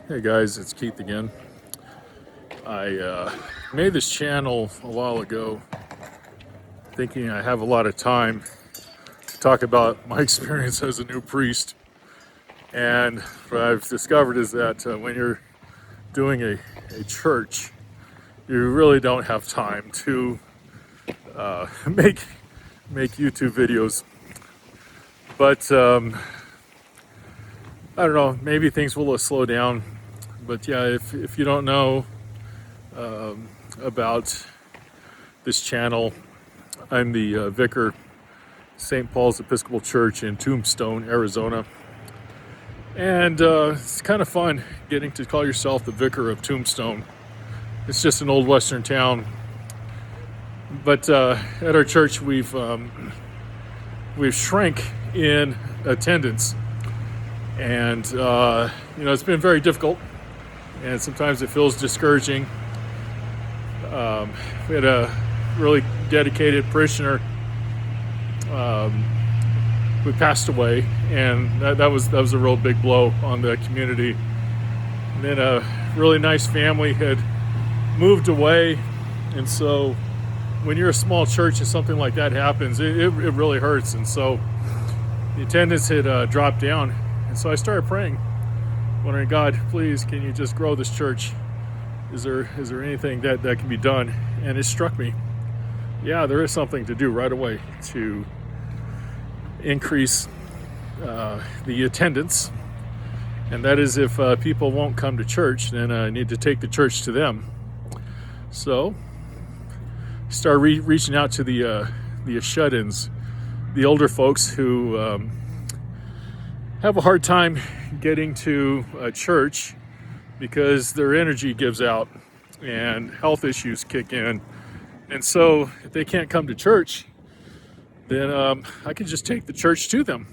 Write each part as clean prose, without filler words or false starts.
Hey guys, it's Keith again. I made this channel a while ago thinking I have a lot of time to talk about my experience as a new priest. And what I've discovered is that when you're doing a church, you really don't have time to make YouTube videos. But I don't know, maybe things will slow down. But yeah, if you don't know about this channel, I'm the vicar, St. Paul's Episcopal Church in Tombstone, Arizona. And it's kind of fun getting to call yourself the vicar of Tombstone. It's just an old western town. But at our church, we've shrank in attendance. And, it's been very difficult. And sometimes it feels discouraging. We had a really dedicated parishioner who passed away, and that was a real big blow on the community. And then a really nice family had moved away, and so when you're a small church and something like that happens, it really hurts. And so the attendance had dropped down, and so I started praying, wondering, God, please, can you just grow this church? Is there anything that can be done? And it struck me, yeah, there is something to do right away to increase the attendance. And that is, if people won't come to church, then I need to take the church to them. So start reaching out to the shut-ins, the older folks who have a hard time getting to a church because their energy gives out and health issues kick in. And so if they can't come to church, then I can just take the church to them.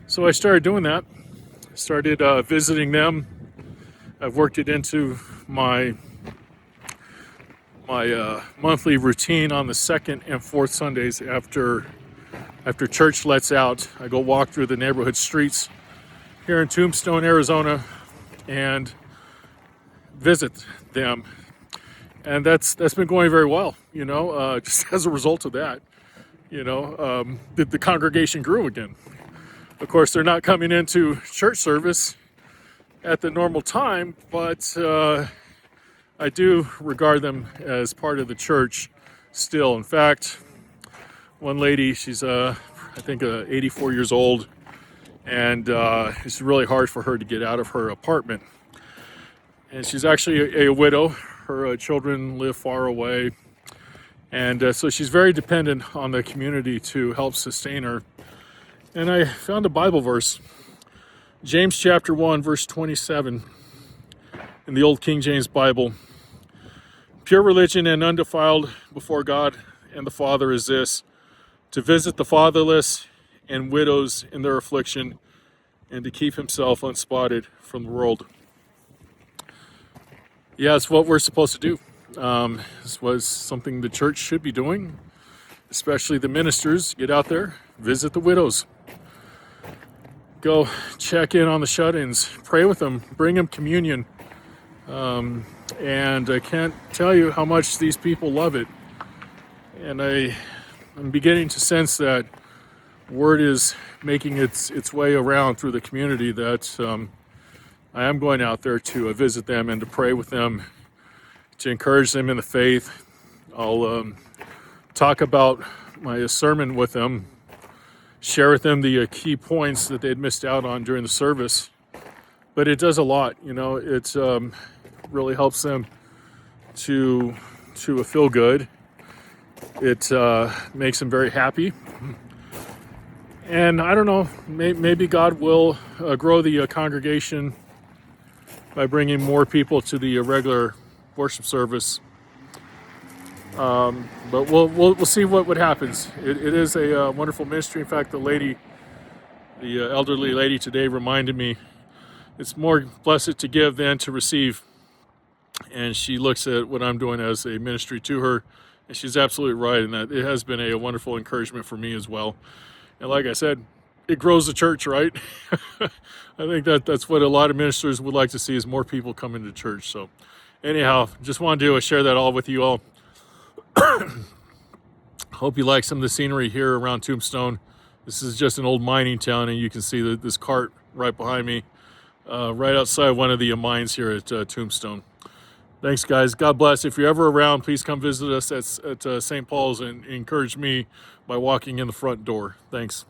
So I started doing that. Started visiting them. I've worked it into my monthly routine on the second and fourth Sundays after church lets out. I go walk through the neighborhood streets here in Tombstone, Arizona, and visit them. And that's been going very well, just as a result of that. The congregation grew again. Of course, they're not coming into church service at the normal time, but I do regard them as part of the church still. In fact, one lady, she's I think 84 years old, and it's really hard for her to get out of her apartment. And she's actually a widow. Her children live far away. And so she's very dependent on the community to help sustain her. And I found a Bible verse, James chapter 1, verse 27, in the Old King James Bible. Pure religion and undefiled before God and the Father is this, to visit the fatherless and widows in their affliction, and to keep himself unspotted from the world. Yeah, it's what we're supposed to do. This was something the church should be doing, especially the ministers. Get out there, visit the widows. Go check in on the shut-ins, pray with them, bring them communion. And I can't tell you how much these people love it. And I'm beginning to sense that word is making its way around through the community that I am going out there to visit them and to pray with them, to encourage them in the faith. I'll talk about my sermon with them, share with them the key points that they'd missed out on during the service. But it does a lot, it really helps them to feel good. It makes them very happy. And I don't know, maybe God will grow the congregation by bringing more people to the regular worship service. But we'll see what happens. It is a wonderful ministry. In fact, the elderly lady today reminded me, it's more blessed to give than to receive. And she looks at what I'm doing as a ministry to her, and she's absolutely right in that it has been a wonderful encouragement for me as well. And like I said, it grows the church, right? I think that's what a lot of ministers would like to see, is more people come into church. So anyhow, just wanted to share that all with you all. Hope you like some of the scenery here around Tombstone. This is just an old mining town, and you can see this cart right behind me, right outside one of the mines here at Tombstone. Thanks, guys. God bless. If you're ever around, please come visit us at St. Paul's and encourage me by walking in the front door. Thanks.